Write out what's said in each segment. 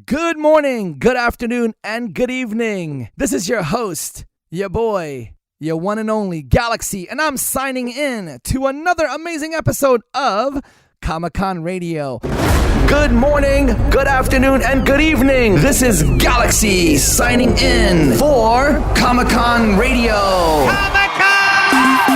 Good morning, good afternoon, and good evening. This is your host, your boy, your one and only Galaxy, and I'm signing in to another amazing episode of Comic-Con Radio. Good morning, good afternoon, and good evening. This is Galaxy signing in for Comic-Con Radio.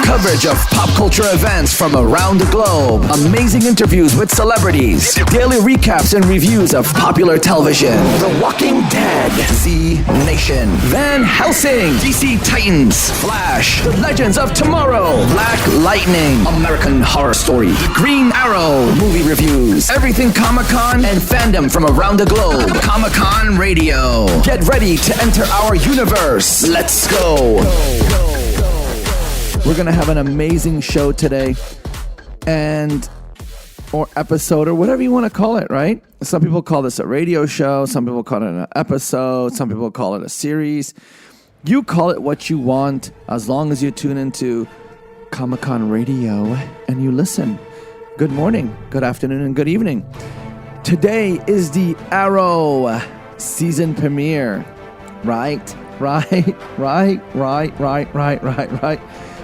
Coverage of pop culture events from around the globe. Amazing interviews with celebrities. Daily recaps and reviews of popular television. The Walking Dead. Z Nation. Van Helsing. DC Titans. Flash. The Legends of Tomorrow. Black Lightning. American Horror Story. The Green Arrow. Movie reviews. Everything Comic-Con and fandom from around the globe. Comic-Con Radio. Get ready to enter our universe. Let's go. We're going to have an amazing show today, or episode, or whatever you want to call it, right? Some people call this a radio show. Some people call it an episode. Some people call it a series. You call it what you want, as long as you tune into Comic-Con Radio and you listen. Good morning, good afternoon, and good evening. Today is the Arrow season premiere. Right.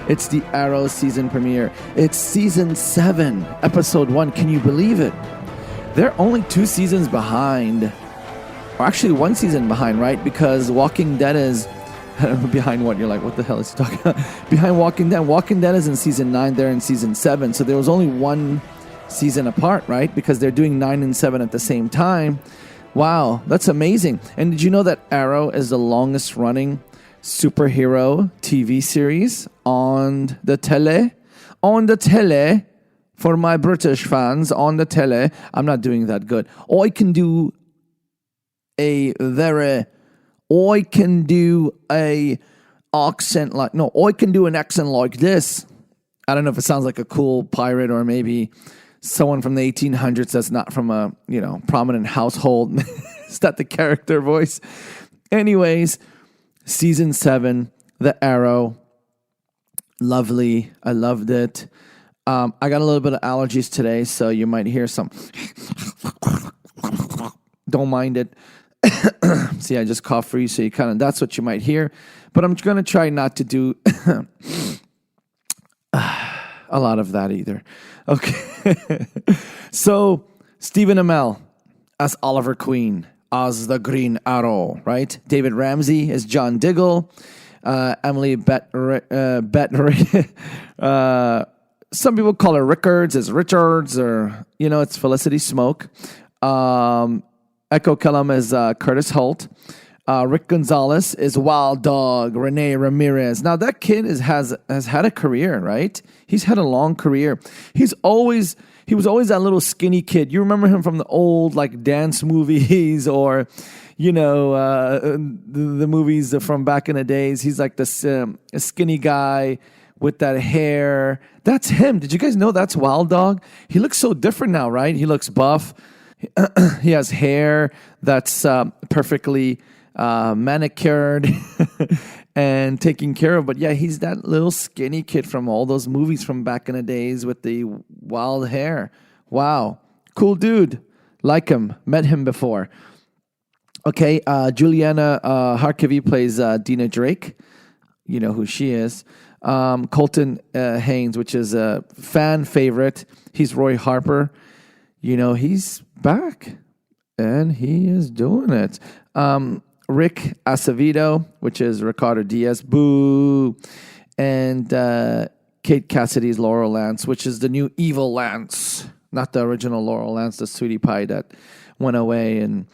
It's the Arrow season premiere. It's season 7, episode 1. Can you believe it? They're only 2 seasons behind. Or actually 1 season behind, right? Because Walking Dead is... behind what? You're like, what the hell is he talking about? Behind Walking Dead. Walking Dead is in season 9. They're in season 7. So there was only 1 season apart, right? Because they're doing 9 and 7 at the same time. Wow, that's amazing. And did you know that Arrow is the longest running superhero TV series on the tele? On the tele, for my British fans, on the tele. I'm not doing that good. I can do a accent like, no, I can do an accent like this. I don't know if it sounds like a cool pirate or maybe someone from the 1800s that's not from a, prominent household. Is that the character voice? Anyways, season 7, The Arrow. Lovely. I loved it. I got a little bit of allergies today, so you might hear some. Don't mind it. See, I just coughed for you, so that's what you might hear. But I'm going to try not to do a lot of that either. Okay. So, Stephen Amell as Oliver Queen, as the Green Arrow, right? David Ramsey is John Diggle. Emily some people call her Rickards, as Richards, or, it's Felicity Smoke. Echo Kellum is Curtis Holt. Rick Gonzalez is Wild Dog, Rene Ramirez. Now, that kid has had a career, right? He's had a long career. He was always that little skinny kid. You remember him from the old, dance movies or, the movies from back in the days. He's like this skinny guy with that hair. That's him. Did you guys know that's Wild Dog? He looks so different now, right? He looks buff. He has hair that's perfectly manicured and taken care of. But yeah, he's that little skinny kid from all those movies from back in the days with the wild hair. Wow. Cool dude. Like him. Met him before. Okay, Juliana Harkavy plays Dina Drake. You know who she is. Colton Haynes, which is a fan favorite. He's Roy Harper. He's back, and he is doing it. Rick Acevedo, which is Ricardo Diaz, boo, and Kate Cassidy's Laurel Lance, which is the new evil Lance, not the original Laurel Lance, the sweetie pie that went away, and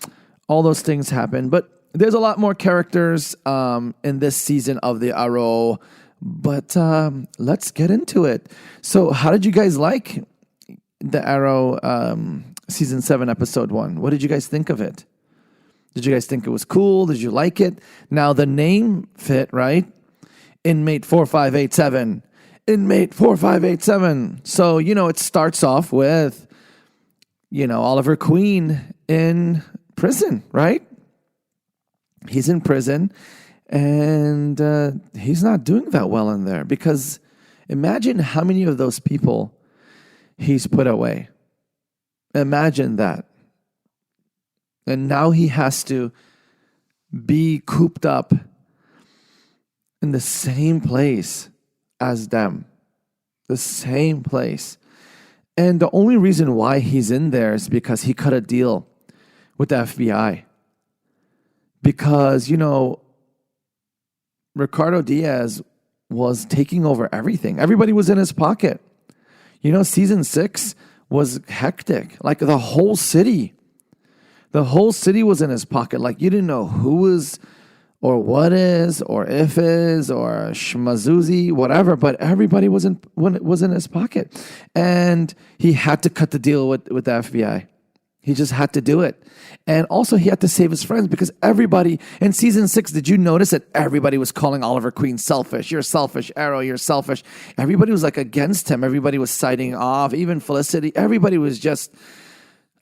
all those things happened. But there's a lot more characters in this season of the Arrow, but let's get into it. So how did you guys like the Arrow season 7, episode 1? What did you guys think of it? Did you guys think it was cool? Did you like it? Now, the name fit, right? Inmate 4587. Inmate 4587. So, it starts off with, Oliver Queen in prison, right? He's in prison, and he's not doing that well in there, because imagine how many of those people he's put away. Imagine that. And now he has to be cooped up in the same place as them. The same place. And the only reason why he's in there is because he cut a deal with the FBI. Because, Ricardo Diaz was taking over everything. Everybody was in his pocket. Season 6 was hectic. Like the whole city was in his pocket. Like you didn't know who was or what is or if is or schmazuzi, whatever, but everybody was in his pocket. And he had to cut the deal with the FBI. He just had to do it. And also he had to save his friends because everybody in season 6, did you notice that everybody was calling Oliver Queen selfish? You're selfish, Arrow, you're selfish. Everybody was like against him. Everybody was siding off. Even Felicity, everybody was just,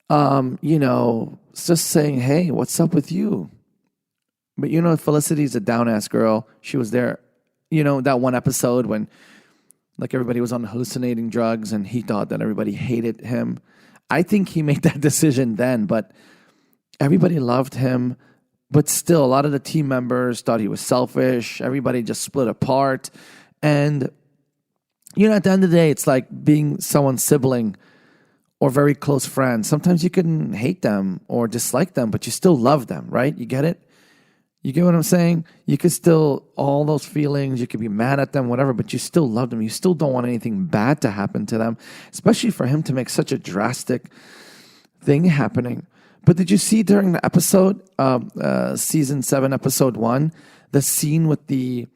just saying, hey, what's up with you? But Felicity's a down-ass girl. She was there, that one episode when like everybody was on hallucinating drugs and he thought that everybody hated him. I think he made that decision then, but everybody loved him. But still, a lot of the team members thought he was selfish. Everybody just split apart. And, at the end of the day, it's like being someone's sibling or very close friend. Sometimes you can hate them or dislike them, but you still love them, right? You get it? You get what I'm saying? You could still, all those feelings, you could be mad at them, whatever, but you still love them. You still don't want anything bad to happen to them, especially for him to make such a drastic thing happening. But did you see during the episode, season 7, episode 1, the scene with the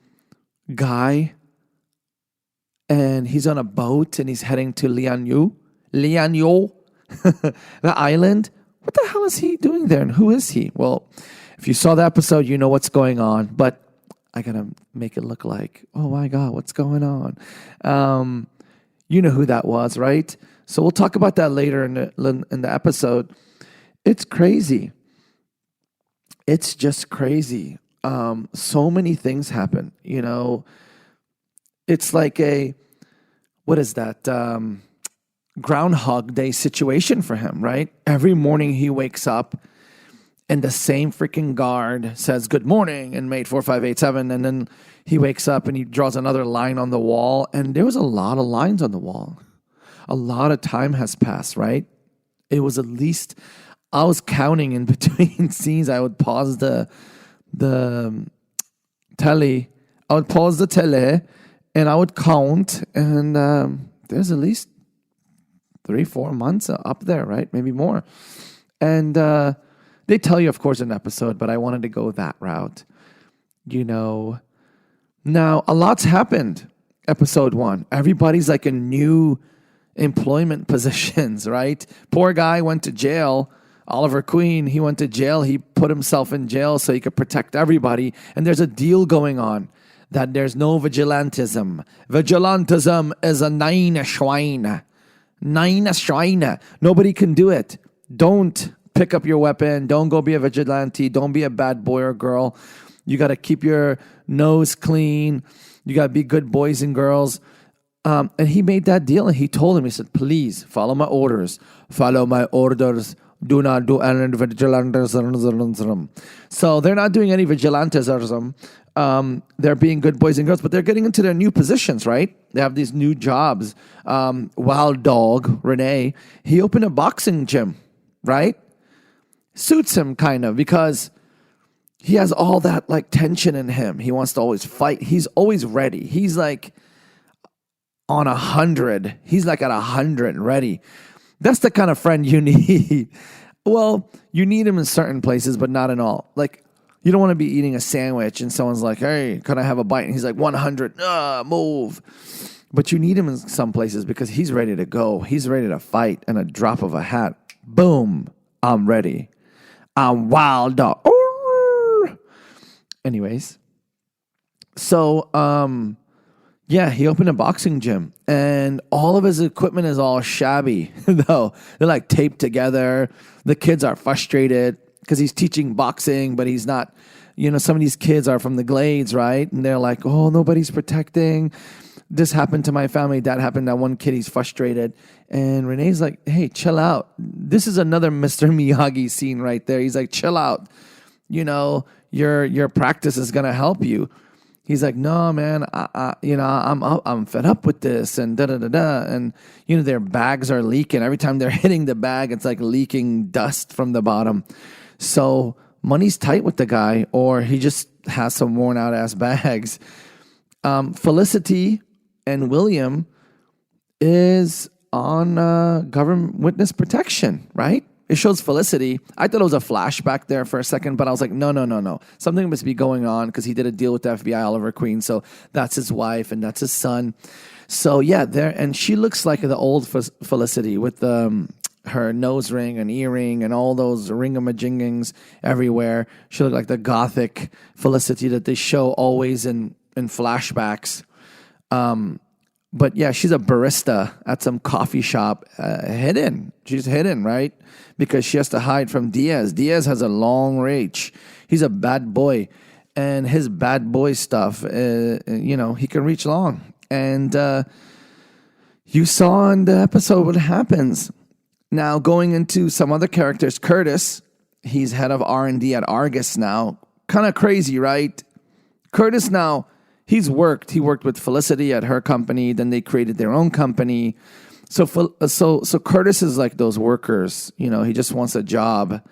guy and he's on a boat and he's heading to Lianyo, the island? What the hell is he doing there and who is he? Well, if you saw the episode, you know what's going on, but I gotta make it look like, oh my God, what's going on? You know who that was, right? So we'll talk about that later in the episode. It's crazy. It's just crazy. So many things happen, It's like what is that? Groundhog Day situation for him, right? Every morning he wakes up and the same freaking guard says, good morning, inmate 4587. And then he wakes up and he draws another line on the wall. And there was a lot of lines on the wall. A lot of time has passed, right? It was at least, I was counting in between scenes. I would pause the tele. I would pause the tele and I would count. And there's at least 3-4 months up there, right? Maybe more. And they tell you, of course, in an episode, but I wanted to go that route. Now, a lot's happened. Episode 1. Everybody's like in new employment positions, right? Poor guy went to jail. Oliver Queen, he went to jail. He put himself in jail so he could protect everybody. And there's a deal going on that there's no vigilantism. Vigilantism is a nine Schwein. Nobody can do it. Don't pick up your weapon. Don't go be a vigilante. Don't be a bad boy or girl. You got to keep your nose clean. You got to be good boys and girls. And he made that deal and he told him, he said, please follow my orders. Follow my orders. Do not do any vigilantism. So they're not doing any vigilantism. They're being good boys and girls, but they're getting into their new positions, right? They have these new jobs. Wild Dog, Rene, he opened a boxing gym, right? Suits him kind of because he has all that like tension in him. He wants to always fight. He's always ready. He's like on 100. He's like at 100 ready. That's the kind of friend you need. Well, you need him in certain places, but not in all. Like, you don't want to be eating a sandwich and someone's like, hey, can I have a bite? And he's like, 100, move. But you need him in some places because he's ready to go. He's ready to fight. And a drop of a hat, boom, I'm ready. I'm wild dog. Anyways, so, yeah, he opened a boxing gym and all of his equipment is all shabby, though. They're like taped together. The kids are frustrated because he's teaching boxing, but he's not, some of these kids are from the Glades, right? And they're like, oh, nobody's protecting. this happened to my family, that happened, that one kid, he's frustrated. And Renee's like, hey, chill out. This is another Mr. Miyagi scene right there. He's like, chill out. Your practice is going to help you. He's like, no, man, I'm fed up with this and da-da-da-da. And, their bags are leaking. Every time they're hitting the bag, it's like leaking dust from the bottom. So money's tight with the guy, or he just has some worn out ass bags. Felicity and William is on government witness protection, right? It shows Felicity. I thought it was a flashback there for a second, but I was like, no. Something must be going on because he did a deal with the FBI, Oliver Queen. So that's his wife and that's his son. So yeah, and she looks like the old Felicity with her nose ring and earring and all those ringamajingings everywhere. She looked like the gothic Felicity that they show always in flashbacks. But yeah, she's a barista at some coffee shop, hidden. She's hidden, right? Because she has to hide from Diaz. Diaz has a long reach. He's a bad boy. And his bad boy stuff, he can reach long. And you saw in the episode what happens. Now, going into some other characters, Curtis, he's head of R&D at Argus now. Kind of crazy, right? Curtis now, he worked with Felicity at her company. Then they created their own company. So Curtis is like those workers. He just wants a job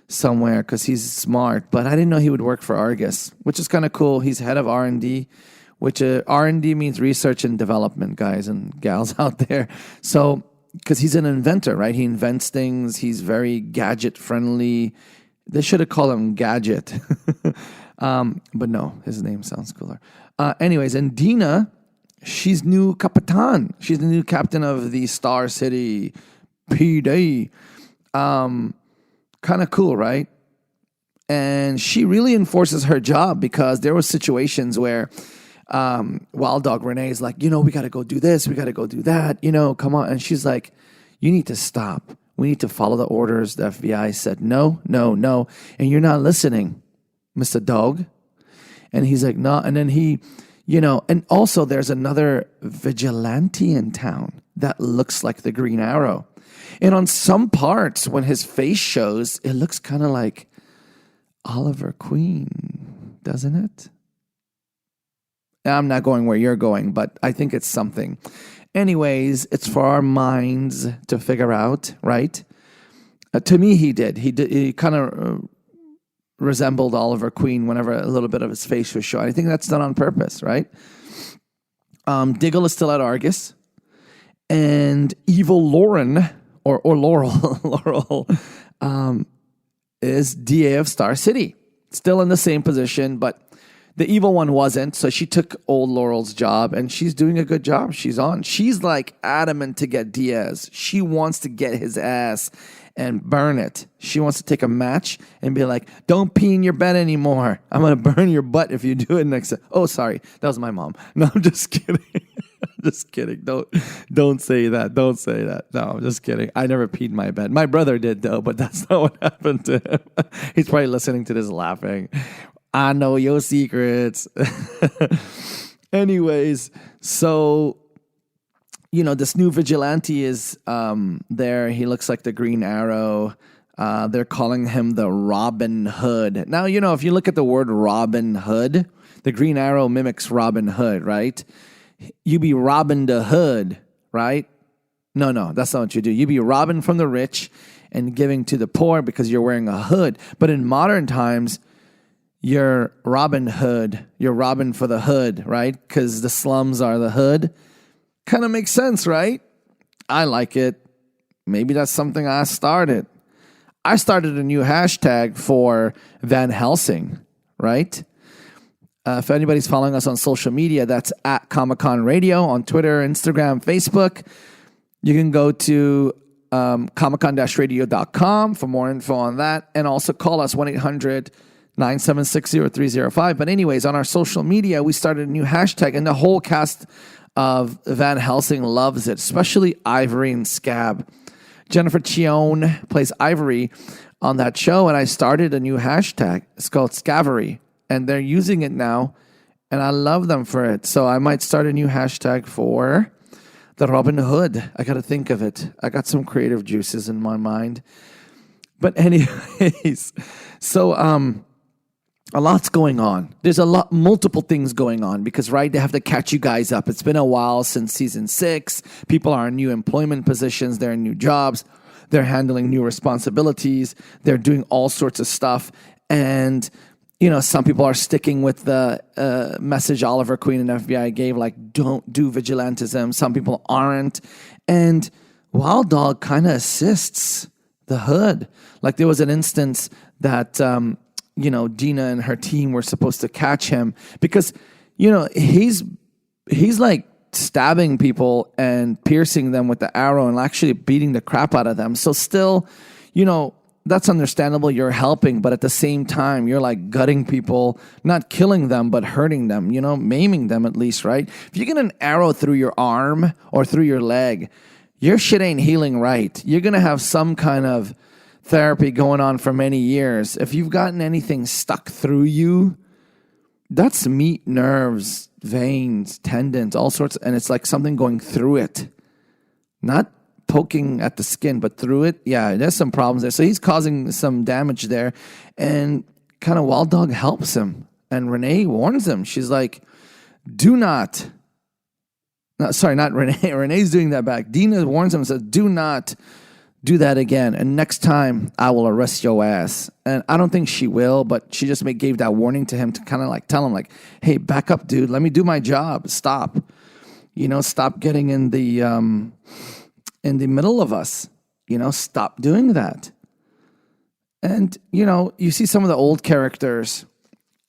somewhere because he's smart. But I didn't know he would work for Argus, which is kind of cool. He's head of R&D, which R&D means research and development, guys and gals out there. So because he's an inventor, right? He invents things. He's very gadget friendly. They should have called him Gadget. But no, his name sounds cooler. Anyways, and Dinah, she's new Capitan. She's the new captain of the Star City PD. Kind of cool, right? And she really enforces her job because there were situations where Wild Dog Rene is like, we got to go do this. We got to go do that. Come on. And she's like, you need to stop. We need to follow the orders. The FBI said, no. And you're not listening, Mr. Dog. And he's like, no. And then he, and also there's another vigilante in town that looks like the Green Arrow. And on some parts, when his face shows, it looks kind of like Oliver Queen, doesn't it? I'm not going where you're going, but I think it's something. Anyways, it's for our minds to figure out, right? To me, he did. He kind of resembled Oliver Queen whenever a little bit of his face was shown. I think that's done on purpose, right? Diggle is still at Argus. And evil Lauren, or Laurel, is DA of Star City. Still in the same position, but the evil one wasn't. So she took old Laurel's job, and she's doing a good job. She's like adamant to get Diaz. She wants to get his ass and burn it. She wants to take a match and be like, don't pee in your bed anymore. I'm going to burn your butt if you do it next time. Oh, sorry. That was my mom. No, I'm just kidding. Just kidding. Don't say that. Don't say that. No, I'm just kidding. I never peed in my bed. My brother did, though, but that's not what happened to him. He's probably listening to this laughing. I know your secrets. Anyways, so this new vigilante is there. He looks like the Green Arrow. They're calling him the Robin Hood. Now, if you look at the word Robin Hood, the Green Arrow mimics Robin Hood, right? You be robbing the hood, right? No, that's not what you do. You be robbing from the rich and giving to the poor because you're wearing a hood. But in modern times, you're Robin Hood. You're robbing for the hood, right? Because the slums are the hood. Kind of makes sense, right? I like it. Maybe that's something I started. I started a new hashtag for Van Helsing, right? If anybody's following us on social media, that's at Comic-Con Radio on Twitter, Instagram, Facebook. You can go to comiccon-radio.com for more info on that. And also call us 1-800-976-0305. But anyways, on our social media, we started a new hashtag, and the whole cast of Van Helsing loves it, especially Ivory and Scab. Jennifer Chione plays Ivory on that show, and I started a new hashtag. It's called Scavery, and they're using it now And I love them for it. So I might start a new hashtag for the Robin Hood. I got to think of it. I got some creative juices in my mind. But anyways, so a lot's going on. There's multiple things going on because, right, they have to catch you guys up. It's been a while since season 6. People are in new employment positions. They're in new jobs. They're handling new responsibilities. They're doing all sorts of stuff. And, some people are sticking with the message Oliver Queen and FBI gave, like, don't do vigilantism. Some people aren't. And Wild Dog kind of assists the Hood. Like, there was an instance that, Dinah and her team were supposed to catch him because, he's like stabbing people and piercing them with the arrow and actually beating the crap out of them. So still, that's understandable. You're helping, but at the same time, you're like gutting people, not killing them, but hurting them, maiming them at least, right? If you get an arrow through your arm or through your leg, your shit ain't healing right. You're going to have some kind of therapy going on for many years. If you've gotten anything stuck through you, that's meat, nerves, veins, tendons, all sorts. And it's like something going through it, not poking at the skin, but through it. Yeah, there's some problems there. So he's causing some damage there. And kind of Wild Dog helps him. And Rene warns him. She's like, do not. No, sorry, not Rene. Rene's doing that back. Dinah warns him and says, do not do that again. And next time, I will arrest your ass. And I don't think she will, but she just gave that warning to him to kind of like tell him, like, hey, back up, dude. Let me do my job. Stop. Stop getting in the middle of us. Stop doing that. And, you see some of the old characters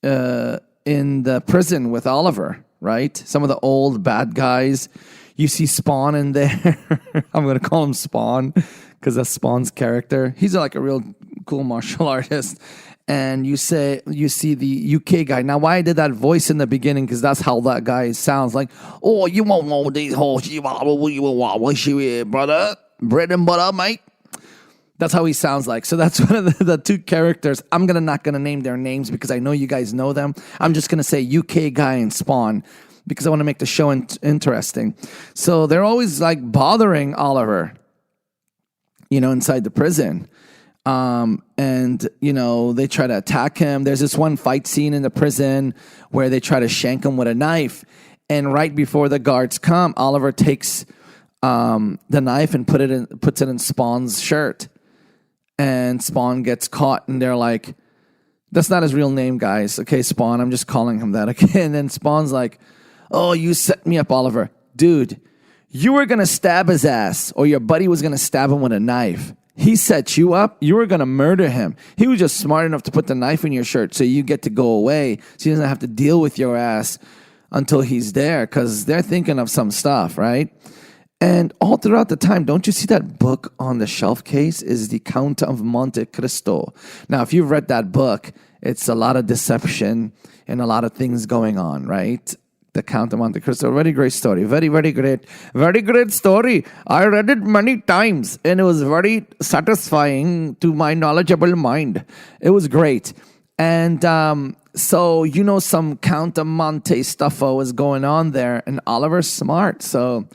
in the prison with Oliver, right? Some of the old bad guys. You see Spawn in there. I'm going to call him Spawn because that's Spawn's character. He's like a real cool martial artist. And you see the UK guy. Now, why I did that voice in the beginning, because that's how that guy sounds like. Oh, you won't know these horses, brother. Bread and butter, mate. That's how he sounds like. So that's one of the two characters. I'm not gonna name their names because I know you guys know them. I'm just gonna say UK guy and Spawn because I want to make the show interesting. So they're always like bothering Oliver, inside the prison. And they try to attack him. There's this one fight scene in the prison where they try to shank him with a knife. And right before the guards come, Oliver takes the knife and puts it in Spawn's shirt. And Spawn gets caught, and they're like, that's not his real name, guys. Okay, Spawn, I'm just calling him that. Okay, and then Spawn's like, oh, you set me up, Oliver. Dude, you were going to stab his ass, or your buddy was going to stab him with a knife. He set you up. You were going to murder him. He was just smart enough to put the knife in your shirt so you get to go away, so he doesn't have to deal with your ass until he's there, because they're thinking of some stuff, right? And all throughout the time, don't you see that book on the shelf case is the Count of Monte Cristo. Now, if you've read that book, it's a lot of deception and a lot of things going on, right? The Count of Monte Cristo, very great story. Very, very great story. I read it many times, and it was very satisfying to my knowledgeable mind. It was great. And so, some Count of Monte stuff was going on there, and Oliver's smart, so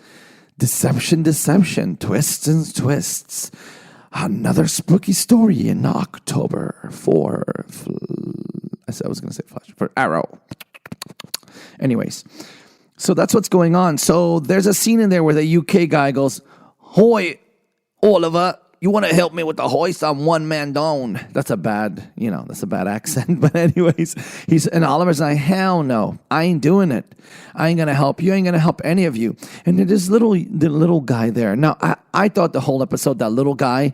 deception, twists and twists. Another spooky story in October for Arrow. Anyways, so that's what's going on. So there's a scene in there where the UK guy goes, "Hoy, Oliver, you want to help me with the hoist? I'm one man down." That's a bad accent. But anyways, and Oliver's like, hell no, I ain't doing it. I ain't going to help you. I ain't going to help any of you. And there's the little guy there. Now, I thought the whole episode, that little guy,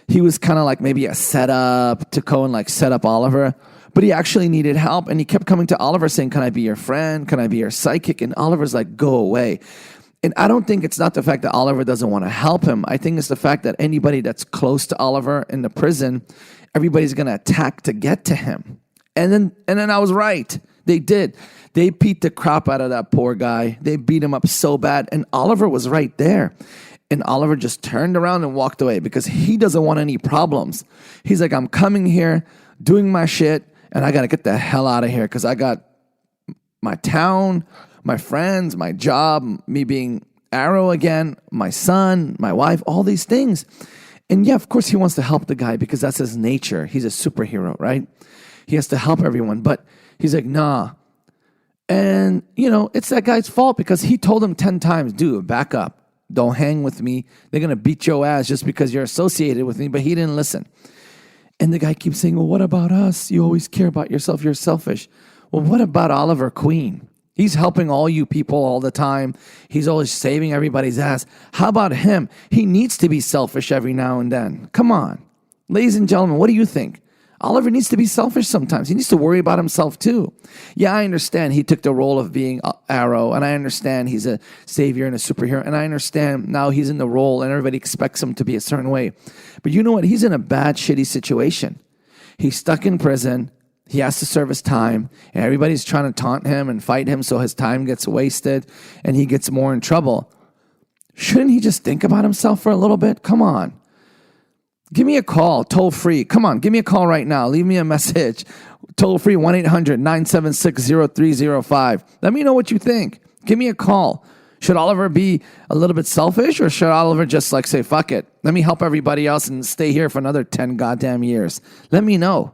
he was kind of like maybe a setup to go and like set up Oliver. But he actually needed help. And he kept coming to Oliver saying, can I be your friend? Can I be your psychic? And Oliver's like, go away. And I don't think it's not the fact that Oliver doesn't want to help him. I think it's the fact that anybody that's close to Oliver in the prison, everybody's going to attack to get to him. And then I was right. They did. They beat the crap out of that poor guy. They beat him up so bad. And Oliver was right there. And Oliver just turned around and walked away because he doesn't want any problems. He's like, I'm coming here, doing my shit, and I got to get the hell out of here because I got my town, my friends, my job, me being Arrow again, my son, my wife, all these things. And yeah, of course he wants to help the guy because that's his nature. He's a superhero, right? He has to help everyone. But he's like, nah. And, it's that guy's fault because he told him 10 times, dude, back up. Don't hang with me. They're going to beat your ass just because you're associated with me. But he didn't listen. And the guy keeps saying, well, what about us? You always care about yourself. You're selfish. Well, what about Oliver Queen? He's helping all you people all the time. He's always saving everybody's ass. How about him? He needs to be selfish every now and then. Come on. Ladies and gentlemen, what do you think? Oliver needs to be selfish sometimes. He needs to worry about himself too. Yeah, I understand he took the role of being Arrow, and I understand he's a savior and a superhero, and I understand now he's in the role and everybody expects him to be a certain way. But you know what? He's in a bad, shitty situation. He's stuck in prison. He has to serve his time, and everybody's trying to taunt him and fight him so his time gets wasted and he gets more in trouble. Shouldn't he just think about himself for a little bit? Come on. Give me a call, toll free. Come on, give me a call right now. Leave me a message. Toll free, 1-800-976-0305. Let me know what you think. Give me a call. Should Oliver be a little bit selfish, or should Oliver just say, fuck it, let me help everybody else and stay here for another 10 goddamn years? Let me know.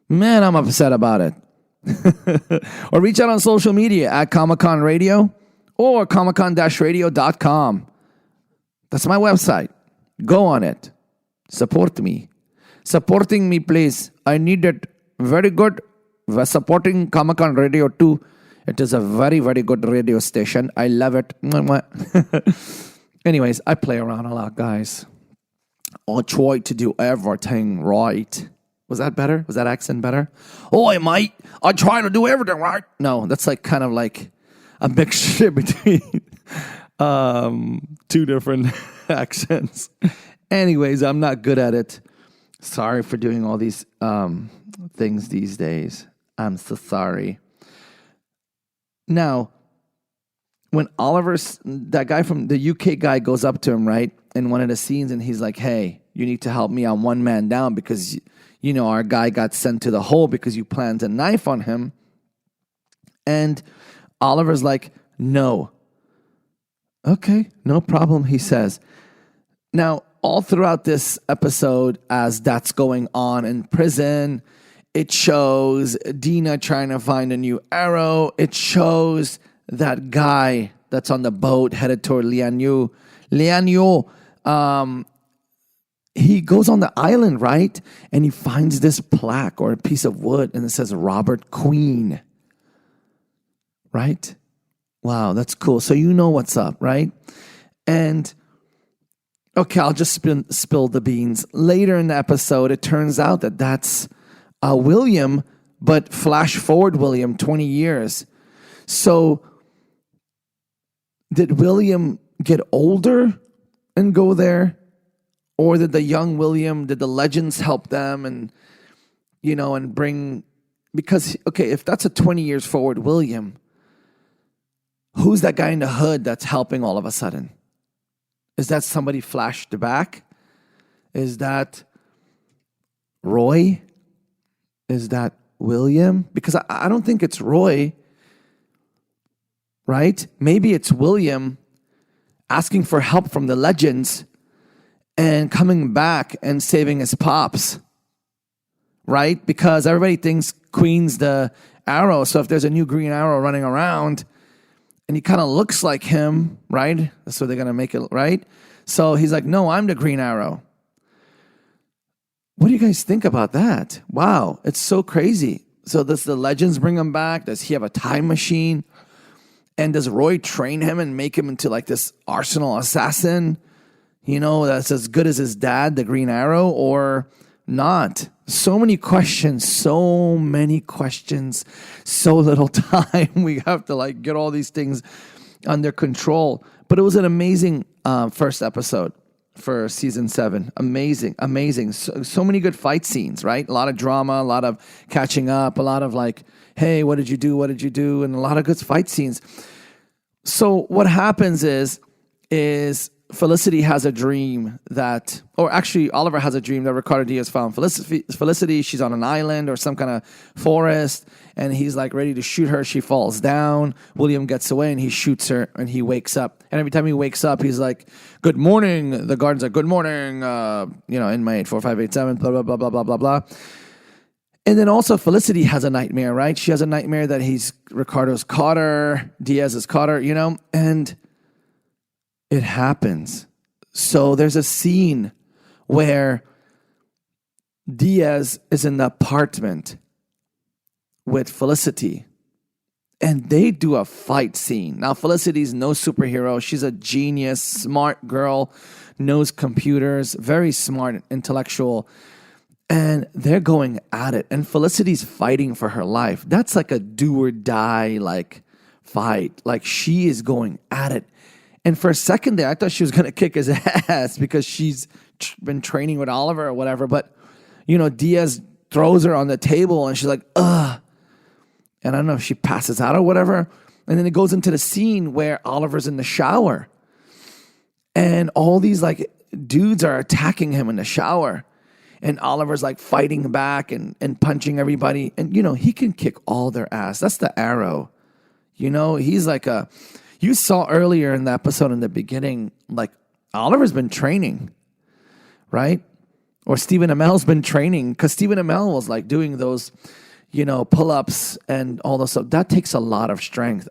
Man, I'm upset about it. Or reach out on social media at Comic-Con Radio or comiccon-radio.com. That's my website. Go on it. Support me. Supporting me, please. I need it. Very good. We're supporting Comic-Con Radio too. It is a very, very good radio station. I love it. Anyways, I play around a lot, guys. I try to do everything right. Was that better? Was that accent better? Oi, mate. I try to do everything right. No, that's kind of like a mixture between two different accents. Anyways, I'm not good at it. Sorry for doing all these things these days. I'm so sorry. Now, when that guy from the UK guy goes up to him, right, in one of the scenes, and he's like, hey, you need to help me. I'm one man down because, our guy got sent to the hole because you planted a knife on him. And Oliver's like, no. Okay, no problem, he says. Now, all throughout this episode, as that's going on in prison, it shows Dinah trying to find a new Arrow. It shows that guy that's on the boat headed toward Lianyu. He goes on the island, right? And he finds this plaque or a piece of wood, and it says Robert Queen. Right? Wow, that's cool. So you know what's up, right? And okay, I'll just spill the beans. Later in the episode, it turns out that that's William, but flash forward William 20 years. So did William get older and go there? Or did the young William, did the legends help them and bring... Because, okay, if that's a 20 years forward William, who's that guy in the hood that's helping all of a sudden? Is that somebody flashed back? Is that Roy? Is that William? Because I don't think it's Roy, right? Maybe it's William asking for help from the legends and coming back and saving his pops, right? Because everybody thinks Queen's the Arrow. So if there's a new Green Arrow running around and he kind of looks like him, right? That's what they're going to make it, right? So he's like, no, I'm the Green Arrow. What do you guys think about that? Wow, it's so crazy. So does the legends bring him back? Does he have a time machine? And does Roy train him and make him into this arsenal assassin? That's as good as his dad, the Green Arrow, or not? So many questions, so little time. We have to get all these things under control. But it was an amazing first episode for season 7. Amazing. So many good fight scenes, right? A lot of drama, a lot of catching up, a lot of hey, what did you do? And a lot of good fight scenes. So what happens is Felicity has a dream that, or actually Oliver has a dream that Ricardo Diaz found Felicity. She's on an island or some kind of forest, and he's like ready to shoot her. She falls down. William gets away, and he shoots her, and he wakes up. And every time he wakes up, he's like, "Good morning." The guard's like, "Good morning, inmate 4587, blah, blah, blah, blah, blah, blah, blah." And then also Felicity has a nightmare, right? She has a nightmare that Ricardo's caught her, Diaz has caught her, and it happens. So there's a scene where Diaz is in the apartment with Felicity, and they do a fight scene. Now, Felicity's no superhero. She's a genius, smart girl, knows computers, very smart, intellectual, and they're going at it. And Felicity's fighting for her life. That's like a do or die fight. Like, she is going at it. And for a second there, I thought she was going to kick his ass because she's been training with Oliver or whatever. But, Diaz throws her on the table and she's like, ugh. And I don't know if she passes out or whatever. And then it goes into the scene where Oliver's in the shower. And all these dudes are attacking him in the shower. And Oliver's fighting back and punching everybody. And, he can kick all their ass. That's the Arrow. He's you saw earlier in the episode in the beginning, Oliver's been training, right? Or Stephen Amell's been training, because Stephen Amell was doing those, pull-ups and all those stuff. That takes a lot of strength.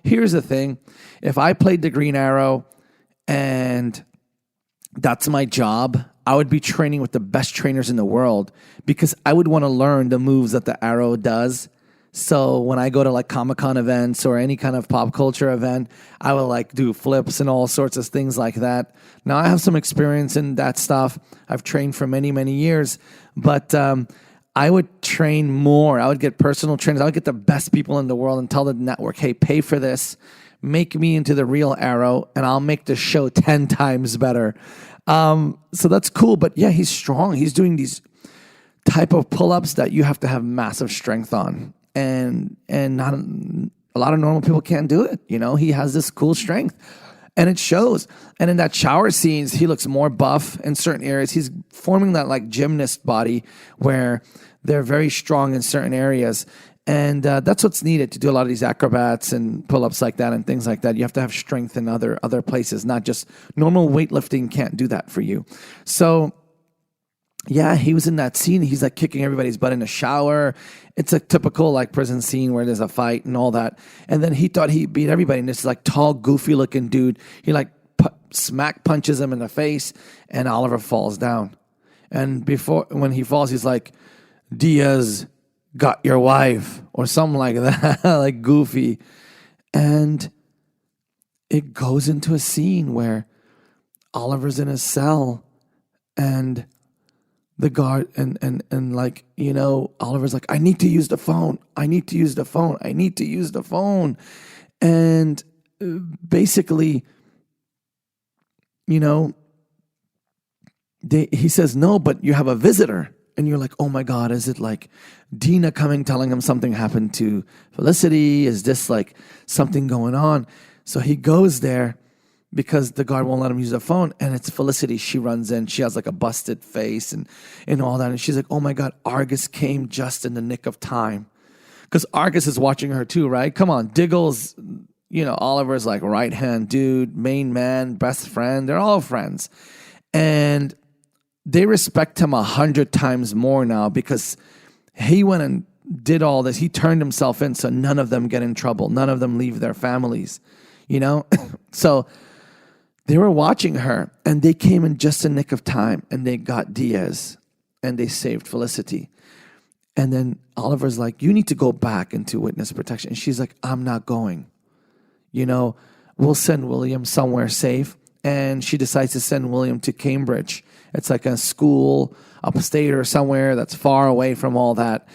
Here's the thing. If I played the Green Arrow and that's my job, I would be training with the best trainers in the world, because I would want to learn the moves that the Arrow does. So when I go to Comic-Con events or any kind of pop culture event, I will do flips and all sorts of things like that. Now, I have some experience in that stuff. I've trained for many, many years, but I would train more. I would get personal trainers. I would get the best people in the world and tell the network, hey, pay for this. Make me into the real Arrow, and I'll make the show 10 times better. So that's cool. But yeah, he's strong. He's doing these type of pull-ups that you have to have massive strength on. And not a lot of normal people can't do it. He has this cool strength, and it shows. And in that shower scenes, he looks more buff in certain areas. He's forming that gymnast body where they're very strong in certain areas. And that's what's needed to do a lot of these acrobats and pull-ups like that and things like that. You have to have strength in other places, not just normal weightlifting can't do that for you. So yeah, he was in that scene. He's kicking everybody's butt in the shower. It's a typical prison scene where there's a fight and all that. And then he thought he beat everybody. And this tall, goofy looking dude, he smack punches him in the face, and Oliver falls down. And when he falls, he's like, Diaz got your wife, or something like that, goofy. And it goes into a scene where Oliver's in his cell, and the guard and Oliver's like, I need to use the phone. I need to use the phone. I need to use the phone. And basically, he says, no, but you have a visitor. And you're like, oh my God, is it Dinah coming, telling him something happened to Felicity? Is this something going on? So he goes there, because the guard won't let him use the phone, and it's Felicity. She runs in. She has a busted face and all that. And she's like, oh my God, Argus came just in the nick of time. Because Argus is watching her too, right? Come on, Diggle's, Oliver's right-hand dude, main man, best friend. They're all friends. And they respect him 100 times more now, because he went and did all this. He turned himself in so none of them get in trouble. None of them leave their families, So they were watching her, and they came in just a nick of time, and they got Diaz, and they saved Felicity. And then Oliver's like, you need to go back into witness protection. And she's like, I'm not going. We'll send William somewhere safe. And she decides to send William to Cambridge. It's a school upstate or somewhere that's far away from all that.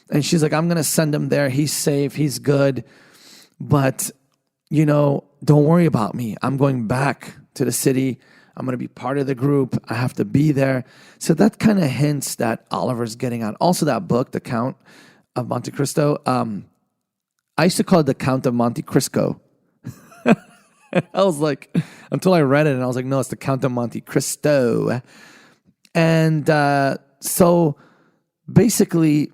And she's like, I'm going to send him there. He's safe. He's good. But, don't worry about me. I'm going back to the city. I'm going to be part of the group. I have to be there. So that kind of hints that Oliver's getting out. Also, that book, The Count of Monte Cristo, I used to call it The Count of Monte Cristo. I was like, until I read it, and I was like, no, it's the Count of Monte Cristo. And so basically,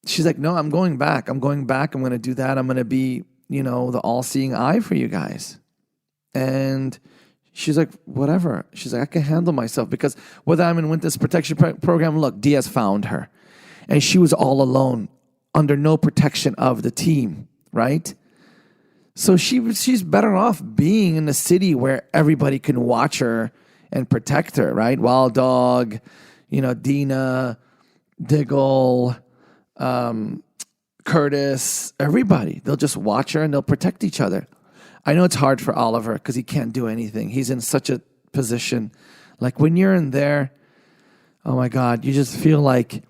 she's like, no, I'm going back. I'm going to do that. I'm going to be, the all-seeing eye for you guys. And she's like, whatever. She's like, I can handle myself, because whether I'm in witness protection program, look, Diaz found her. And she was all alone, under no protection of the team, right? So she's better off being in a city where everybody can watch her and protect her, right? Wild Dog, Dinah, Diggle, Curtis, everybody. They'll just watch her and they'll protect each other. I know it's hard for Oliver because he can't do anything. He's in such a position. Like when you're in there, oh my God, you just feel like,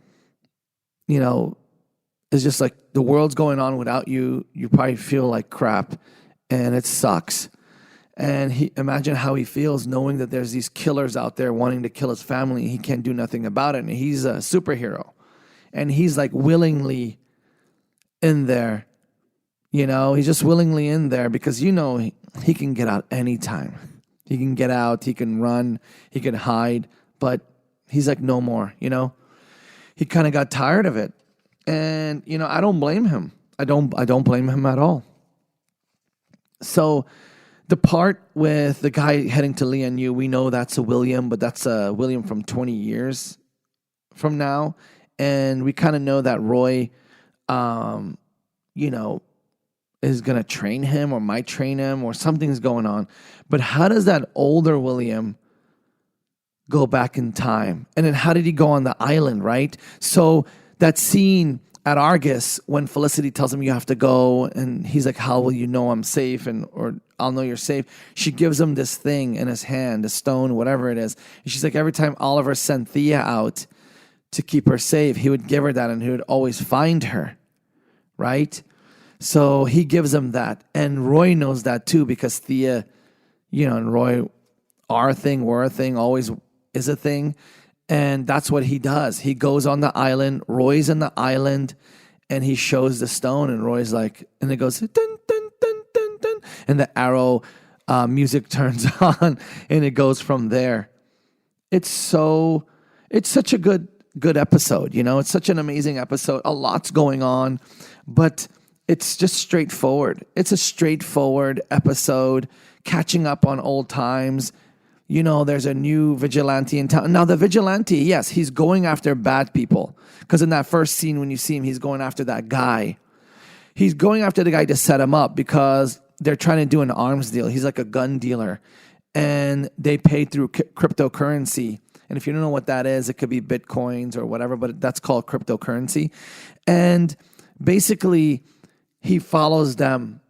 it's just like the world's going on without you. You probably feel like crap and it sucks. And imagine how he feels knowing that there's these killers out there wanting to kill his family. He can't do nothing about it. And he's a superhero. And he's like willingly in there. He's just willingly in there because, he can get out anytime. He can get out. He can run. He can hide. But he's like, no more, He kind of got tired of it. And, I don't blame him. I don't blame him at all. So the part with the guy heading to Lianu, we know that's a William, but that's a William from 20 years from now. And we kind of know that Roy, is going to train him or might train him or something's going on. But how does that older William go back in time? And then how did he go on the island, right? So that scene at Argus when Felicity tells him you have to go and he's like, how will you know I'm safe or I'll know you're safe? She gives him this thing in his hand, a stone, whatever it is. And she's like, every time Oliver sent Thea out to keep her safe, he would give her that and he would always find her, right? So he gives him that. And Roy knows that too because Thea, and Roy are a thing, were a thing, always is a thing. And that's what he does. He goes on the island. Roy's in the island and he shows the stone and Roy's like, and it goes, dun, dun, dun, dun, dun, and the arrow music turns on and it goes from there. It's such a good episode. It's such an amazing episode. A lot's going on, but it's just straightforward. It's a straightforward episode, catching up on old times. There's a new vigilante in town. Now, the vigilante, yes, he's going after bad people. Because in that first scene, when you see him, he's going after that guy. He's going after the guy to set him up because they're trying to do an arms deal. He's like a gun dealer. And they pay through cryptocurrency. And if you don't know what that is, it could be Bitcoins or whatever, but that's called cryptocurrency. And basically, he follows them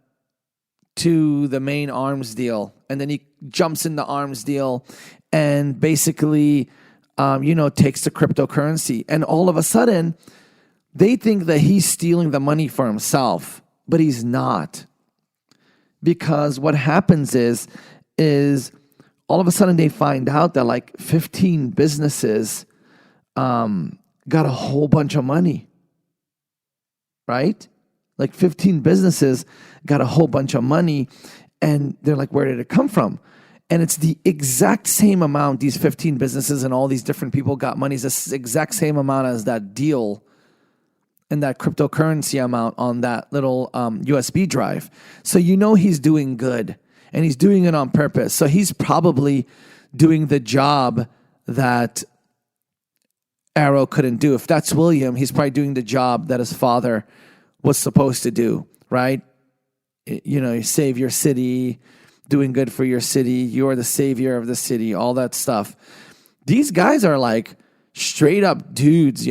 to the main arms deal. And then he jumps in the arms deal and basically, takes the cryptocurrency. And all of a sudden, they think that he's stealing the money for himself, but he's not. Because what happens is all of a sudden they find out that like 15 businesses got a whole bunch of money, right? Like 15 businesses got a whole bunch of money and they're like, where did it come from? And it's the exact same amount these 15 businesses and all these different people got money. It's the exact same amount as that deal and that cryptocurrency amount on that little USB drive. So he's doing good and he's doing it on purpose. So he's probably doing the job that Arrow couldn't do. If that's William, he's probably doing the job that his father was supposed to do, right? You save your city, doing good for your city. You're the savior of the city, all that stuff. These guys are like straight up dudes,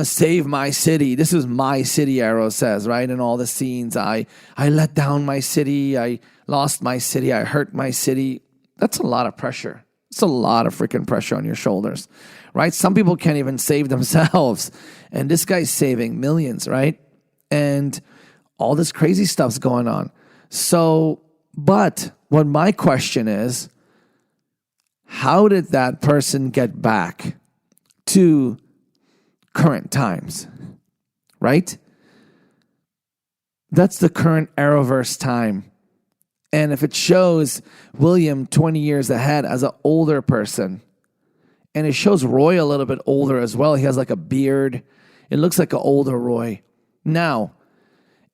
save my city. This is my city, Arrow says, right? In all the scenes, I let down my city. I lost my city. I hurt my city. That's a lot of pressure. It's a lot of freaking pressure on your shoulders, right? Some people can't even save themselves. And this guy's saving millions, right? And all this crazy stuff's going on. So, but what my question is, how did that person get back to current times, right? That's the current Arrowverse time. And if it shows William 20 years ahead as an older person, and it shows Roy a little bit older as well. He has like a beard. It looks like an older Roy. Now,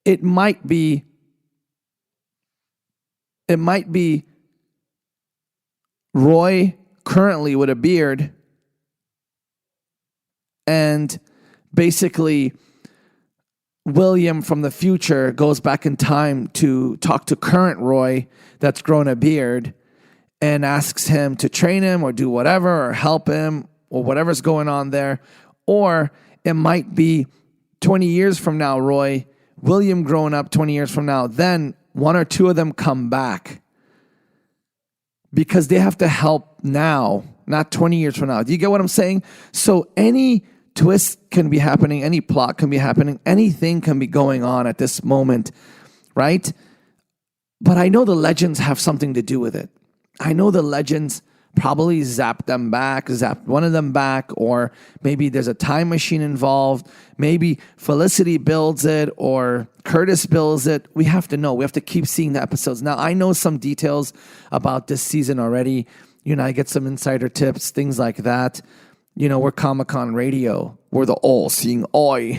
it might be Roy currently with a beard, and basically William from the future goes back in time to talk to current Roy that's grown a beard and asks him to train him or do whatever or help him or whatever's going on there. Or it might be 20 years from now, William growing up 20 years from now, then one or two of them come back because they have to help now, not 20 years from now. Do you get what I'm saying? So any twist can be happening, any plot can be happening, anything can be going on at this moment, right? But I know the legends have something to do with it. I know the legends probably zap one of them back, or maybe there's a time machine involved. Maybe Felicity builds it or Curtis builds it. We have to know. We have to keep seeing the episodes. Now, I know some details about this season already. I get some insider tips, things like that. We're Comic-Con Radio. We're the all-seeing eye.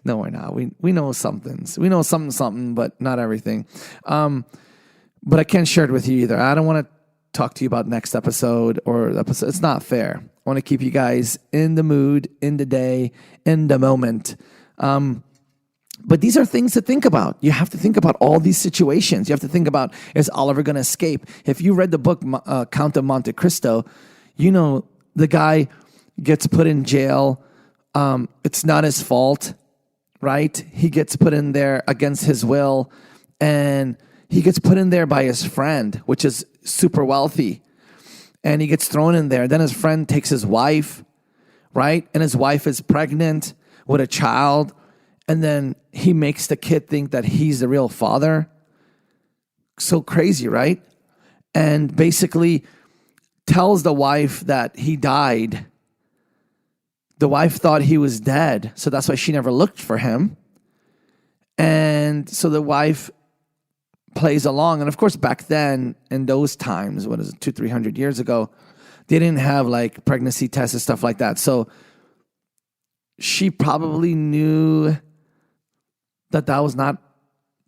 No, we're not. We know some things. We know something, but not everything. But I can't share it with you either. I don't want to talk to you about next episode or episode. It's not fair. I want to keep you guys in the mood, in the day, in the moment. But these are things to think about. You have to think about all these situations. You have to think about, is Oliver going to escape? If you read the book Count of Monte Cristo, the guy gets put in jail. It's not his fault, right? He gets put in there against his will, and he gets put in there by his friend, which is super wealthy, and he gets thrown in there. Then his friend takes his wife, right? And his wife is pregnant with a child, and then he makes the kid think that he's the real father. So crazy, right? And basically tells the wife that he died. The wife thought he was dead, so that's why she never looked for him. And so the wife plays along. And of course, back then, in those times, 200-300 years ago, they didn't have like pregnancy tests and stuff like that. So she probably knew that was not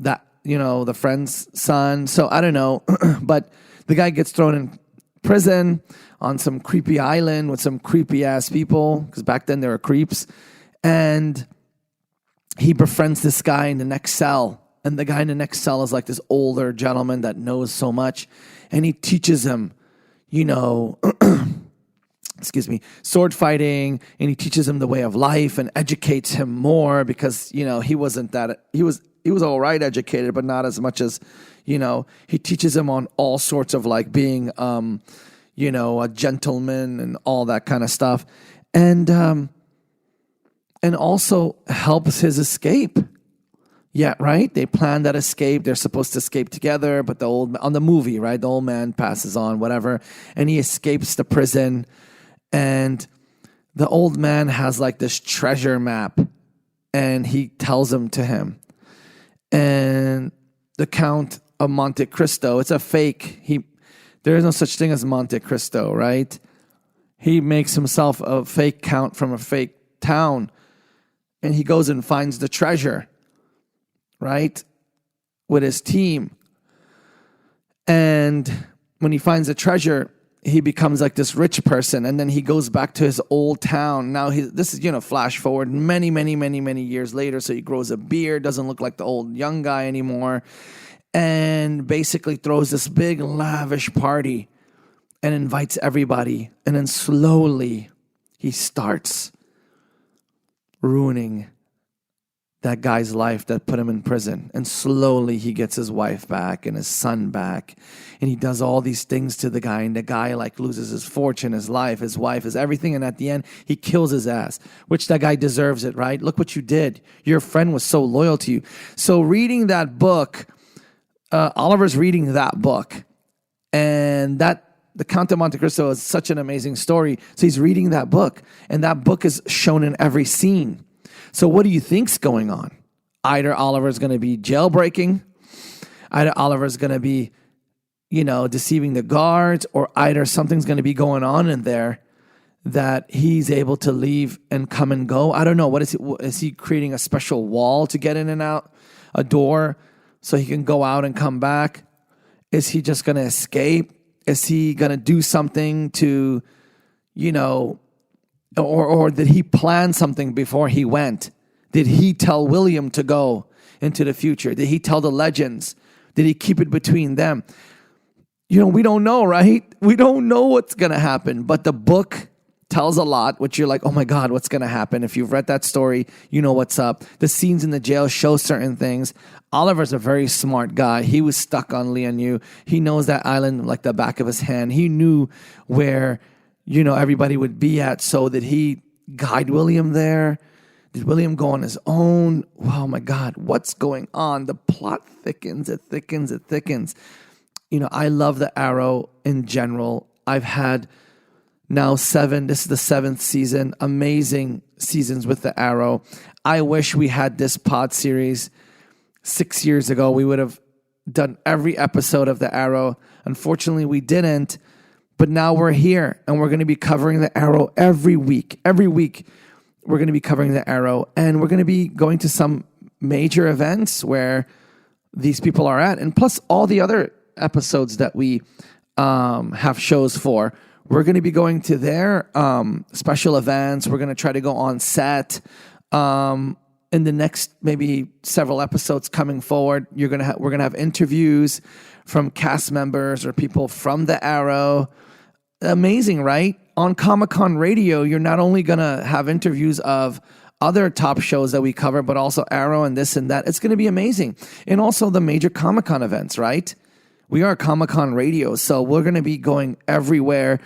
that, the friend's son. So I don't know. But the guy gets thrown in prison on some creepy island with some creepy ass people, because back then there were creeps. And he befriends this guy in the next cell. And the guy in the next cell is like this older gentleman that knows so much. And he teaches him, sword fighting. And he teaches him the way of life and educates him more because, he wasn't that, he was all right educated, but not as much as, he teaches him on all sorts of like being, a gentleman and all that kind of stuff. And also helps his escape. Yeah, right? They plan that escape. They're supposed to escape together, but on the movie, right? The old man passes on, whatever, and he escapes the prison. And the old man has like this treasure map, and he tells him to him. And the Count of Monte Cristo, it's a fake. There is no such thing as Monte Cristo, right? He makes himself a fake count from a fake town, and he goes and finds the treasure, right, with his team. And when he finds the treasure, he becomes like this rich person, and then he goes back to his old town. Now, this is, flash forward many, many, many, many years later, so he grows a beard, doesn't look like the old young guy anymore, and basically throws this big, lavish party and invites everybody. And then slowly he starts ruining that guy's life that put him in prison. And slowly he gets his wife back and his son back. And he does all these things to the guy. And the guy like loses his fortune, his life, his wife, his everything. And at the end, he kills his ass, which that guy deserves it, right? Look what you did. Your friend was so loyal to you. So reading that book, Oliver's reading that book. And the Count of Monte Cristo is such an amazing story. So he's reading that book. And that book is shown in every scene. So what do you think's going on? Either Oliver's going to be jailbreaking, Either Oliver's going to be, deceiving the guards, or either something's going to be going on in there that he's able to leave and come and go. I don't know. Is he creating a special wall to get in and out, a door, so he can go out and come back? Is he just going to escape? Is he going to do something to, or did he plan something before he went? Did he tell William to go into the future? Did he tell the legends? Did he keep it between them? We don't know, right? We don't know what's going to happen, but the book tells a lot, which you're like, oh my God, what's going to happen? If you've read that story, you know what's up. The scenes in the jail show certain things. Oliver's a very smart guy. He was stuck on Lianu. He knows that island like the back of his hand. He knew where, everybody would be at. So did he guide William there? Did William go on his own? Oh my God, what's going on? The plot thickens, it thickens, it thickens. I love the Arrow in general. I've had now this is the 7th season, amazing seasons with the Arrow. I wish we had this pod series 6 years ago. We would have done every episode of the Arrow. Unfortunately, we didn't, but now we're here and we're going to be covering the Arrow every week. Every week, we're going to be covering the Arrow, and we're going to be going to some major events where these people are at, and plus all the other episodes that we have shows for. We're going to be going to their special events. We're going to try to go on set in the next maybe several episodes coming forward. We're going to have interviews from cast members or people from the Arrow. Amazing, right? On Comic-Con Radio, you're not only going to have interviews of other top shows that we cover, but also Arrow and this and that. It's going to be amazing. And also the major Comic-Con events, right? We are Comic-Con Radio, so we're going to be going everywhere.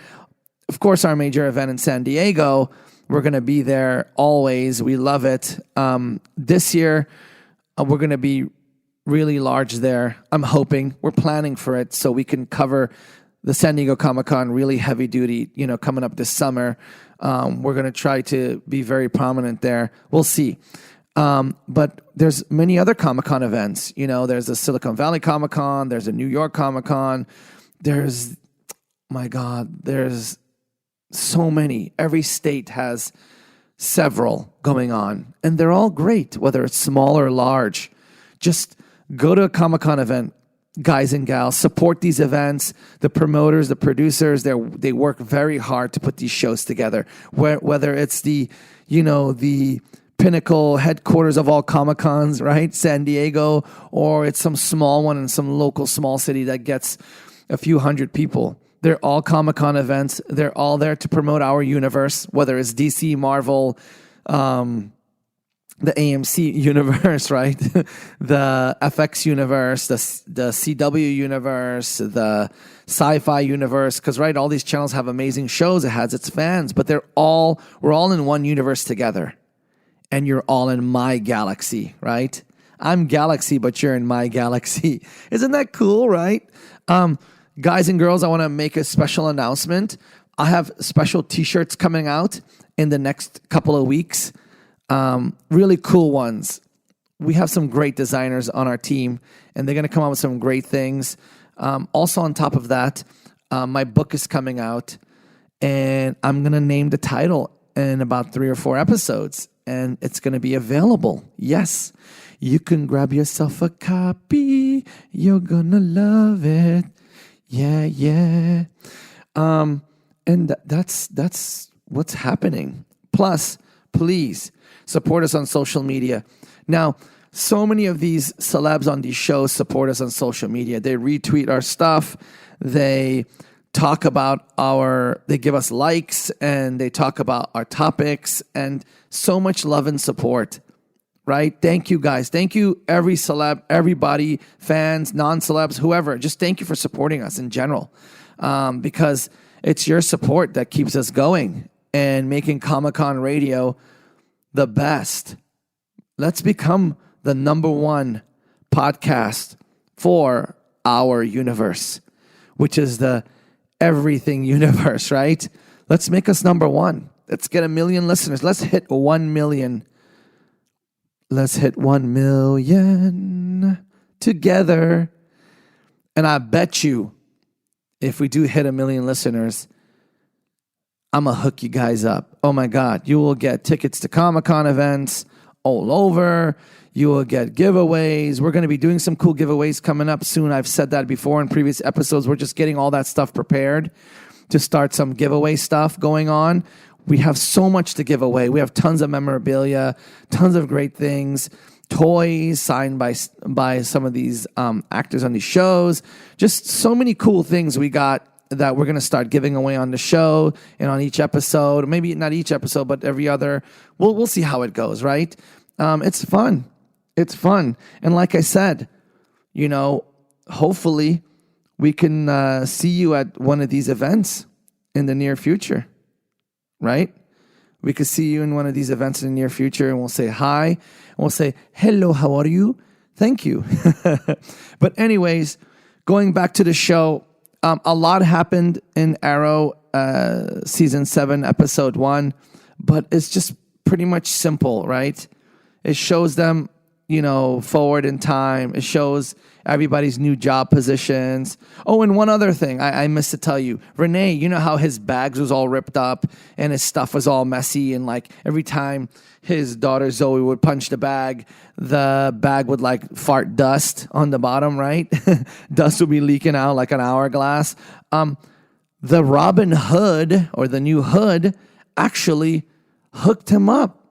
Of course, our major event in San Diego, we're going to be there always. We love it. This year, we're going to be really large there. I'm hoping. We're planning for it so we can cover the San Diego Comic-Con really heavy duty, coming up this summer. We're going to try to be very prominent there. We'll see. But there's many other Comic-Con events. There's the Silicon Valley Comic-Con. There's a New York Comic-Con. There's so many. Every state has several going on. And they're all great, whether it's small or large. Just go to a Comic-Con event, guys and gals. Support these events. The promoters, the producers, they work very hard to put these shows together. Whether it's the pinnacle headquarters of all Comic-Cons, right? San Diego, or it's some small one in some local small city that gets a few hundred people. They're all Comic-Con events. They're all there to promote our universe, whether it's DC, Marvel, the AMC universe, right? The FX universe, the CW universe, the sci-fi universe, because right, all these channels have amazing shows. It has its fans, but we're all in one universe together. And you're all in my galaxy, right? I'm Galaxy, but you're in my galaxy. Isn't that cool, right? Guys and girls, I want to make a special announcement. I have special t-shirts coming out in the next couple of weeks. Really cool ones. We have some great designers on our team, and they're going to come out with some great things. Also, on top of that, my book is coming out, and I'm going to name the title in about 3 or 4 episodes. And it's going to be available. Yes, you can grab yourself a copy. You're going to love it. Yeah. And that's what's happening. Plus, please support us on social media. Now, so many of these celebs on these shows support us on social media. They retweet our stuff. They talk about they give us likes, and they talk about our topics, and so much love and support, right? Thank you, guys. Thank you, every celeb, everybody, fans, non-celebs, whoever. Just thank you for supporting us in general, because it's your support that keeps us going and making Comic-Con Radio the best. Let's become the #1 podcast for our universe, which is the everything universe, right? Let's make us #1. Let's get 1 million listeners. Let's hit 1 million. Let's hit 1 million together. And I bet you, if we do hit 1 million listeners, I'm going to hook you guys up. Oh my God. You will get tickets to Comic-Con events all over. You will get giveaways. We're going to be doing some cool giveaways coming up soon. I've said that before in previous episodes. We're just getting all that stuff prepared to start some giveaway stuff going on. We have so much to give away. We have tons of memorabilia, tons of great things, toys signed by some of these actors on these shows. Just so many cool things we got that we're going to start giving away on the show and on each episode. Maybe not each episode, but every other. We'll see how it goes, right? It's fun. It's fun. And like I said, hopefully we can see you at one of these events in the near future, right? We could see you in one of these events in the near future, and we'll say hi, and we'll say, hello, how are you? Thank you. But anyways, going back to the show, a lot happened in Arrow Season 7, Episode 1, but it's just pretty much simple, right? It shows them, forward in time. It shows everybody's new job positions. Oh, and one other thing I missed to tell you. Rene, you know how his bags was all ripped up and his stuff was all messy, and like every time his daughter Zoe would punch the bag would like fart dust on the bottom, right? Dust would be leaking out like an hourglass. The Robin Hood, or the new Hood, actually hooked him up.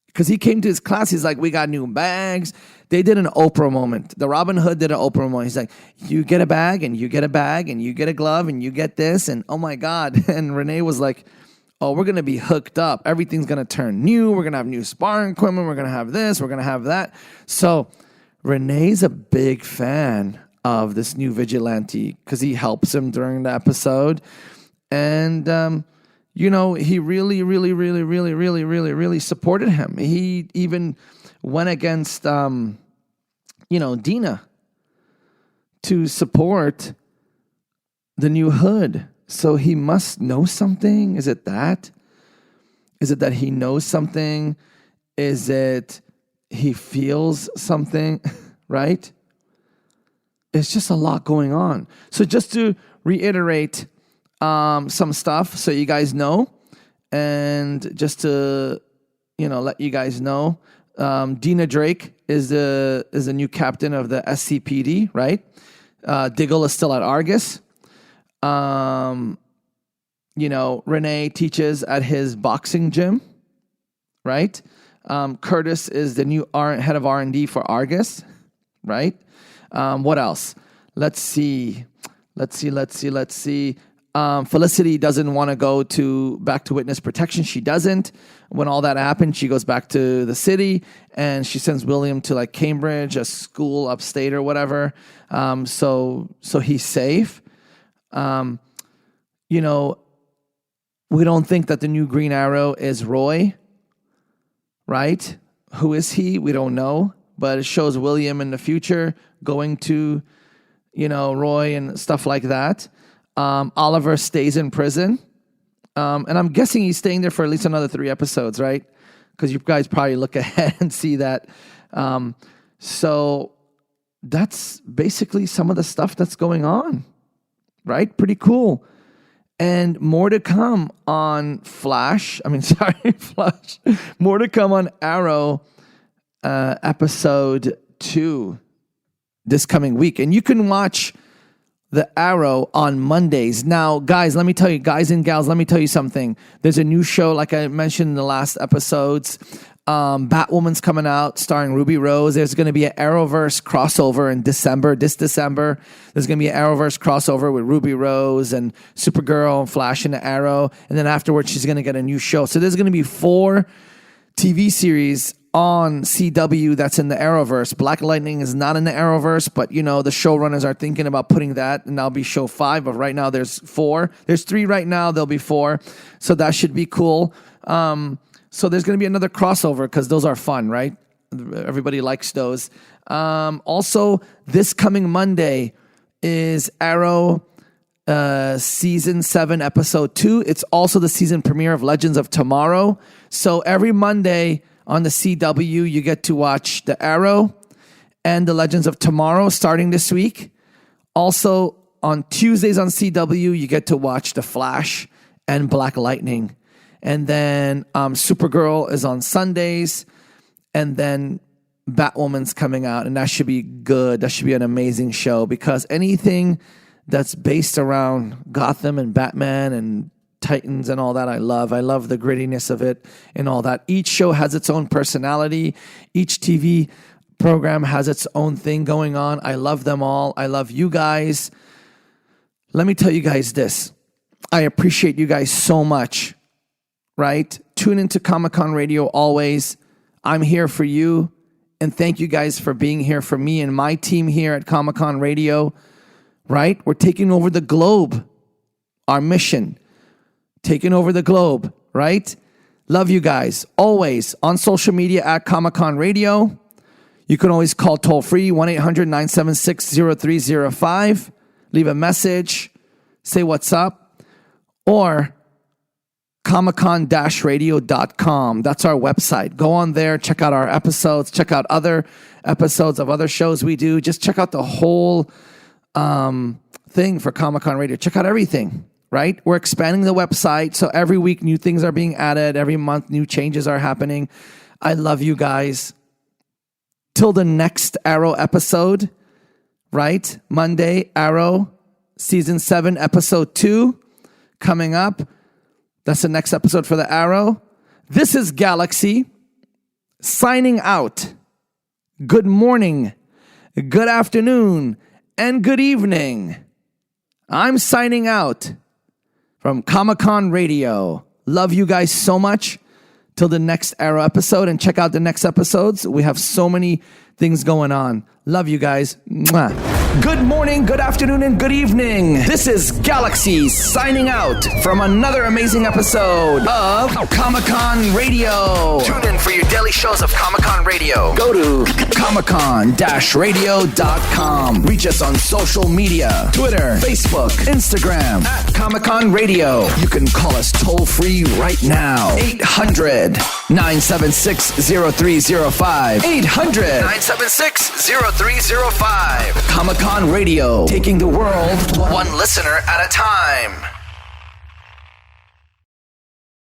Because he came to his class, he's like, we got new bags. They did an Oprah moment. The Robin Hood did an Oprah moment. He's like, you get a bag, and you get a bag, and you get a glove, and you get this, and oh my God. And Rene was like, oh, we're going to be hooked up. Everything's going to turn new. We're going to have new sparring equipment. We're going to have this. We're going to have that. So Rene's a big fan of this new vigilante because he helps him during the episode. And, he really, really, really, really, really, really, really supported him. He even went against, Dinah to support the new Hood. So he must know something. Is it that? Is it that he knows something? Is it he feels something, right? It's just a lot going on. So just to reiterate some stuff so you guys know, and just to, let you guys know, Dina Drake is the new captain of the SCPD, right? Diggle is still at Argus. Rene teaches at his boxing gym, right? Curtis is the new head of R&D for Argus, right? What else? Let's see. Felicity doesn't want to go back to witness protection. She doesn't. When all that happened, she goes back to the city, and she sends William to like Cambridge, a school upstate or whatever. So he's safe. We don't think that the new Green Arrow is Roy, right? Who is he? We don't know, but it shows William in the future going to, Roy and stuff like that. Oliver stays in prison. And I'm guessing he's staying there for at least another 3 episodes, right? Because you guys probably look ahead and see that. So that's basically some of the stuff that's going on, right? Pretty cool. And more to come on Flash. More to come on Arrow episode 2 this coming week. And you can watch the Arrow on Mondays. Now, guys and gals, let me tell you something. There's a new show, like I mentioned in the last episodes. Batwoman's coming out, starring Ruby Rose. There's going to be an Arrowverse crossover in December. This December, there's going to be an Arrowverse crossover with Ruby Rose and Supergirl and Flash and the Arrow. And then afterwards, she's going to get a new show. So there's going to be 4 TV series on CW that's in the Arrowverse. Black Lightning is not in the Arrowverse, but the showrunners are thinking about putting that, and that'll be show 5. But right now there's 4. There's 3 right now. There'll be 4. So that should be cool. So there's going to be another crossover because those are fun, right? Everybody likes those. Also, this coming Monday is Arrow Season 7, Episode 2. It's also the season premiere of Legends of Tomorrow. So every Monday on the CW, you get to watch the Arrow and the Legends of Tomorrow starting this week. Also, on Tuesdays on CW, you get to watch The Flash and Black Lightning. And then Supergirl is on Sundays. And then Batwoman's coming out. And that should be good. That should be an amazing show. Because anything that's based around Gotham and Batman and Titans and all that, I love. I love the grittiness of it and all that. Each show has its own personality. Each TV program has its own thing going on. I love them all. I love you guys. Let me tell you guys this. I appreciate you guys so much, right? Tune into Comic-Con Radio always. I'm here for you. And thank you guys for being here for me and my team here at Comic-Con Radio, right? We're taking over the globe. Our mission, taking over the globe, right? Love you guys. Always on social media at Comic-Con Radio. You can always call toll-free, 1-800-976-0305. Leave a message. Say what's up. Or comiccon-radio.com. That's our website. Go on there. Check out our episodes. Check out other episodes of other shows we do. Just check out the whole thing for Comic-Con Radio. Check out everything, right? We're expanding the website. So every week, new things are being added. Every month, new changes are happening. I love you guys. Till the next Arrow episode, right? Monday, Arrow, Season 7, Episode 2, coming up. That's the next episode for the Arrow. This is Galaxy, signing out. Good morning, good afternoon, and good evening. I'm signing out from Comic-Con Radio. Love you guys so much. Till the next Arrow episode, and check out the next episodes. We have so many things going on. Love you guys. Mwah. Good morning, good afternoon, and good evening. This is Galaxy signing out from another amazing episode of Comic-Con Radio. Tune in for your daily shows of Comic-Con Radio. Go to comiccon-radio.com. Reach us on social media, Twitter, Facebook, Instagram, at Comic-Con Radio. You can call us toll-free right now. 800-976-0305. 800-976-0305. Comic-Con Radio, taking the world one listener at a time.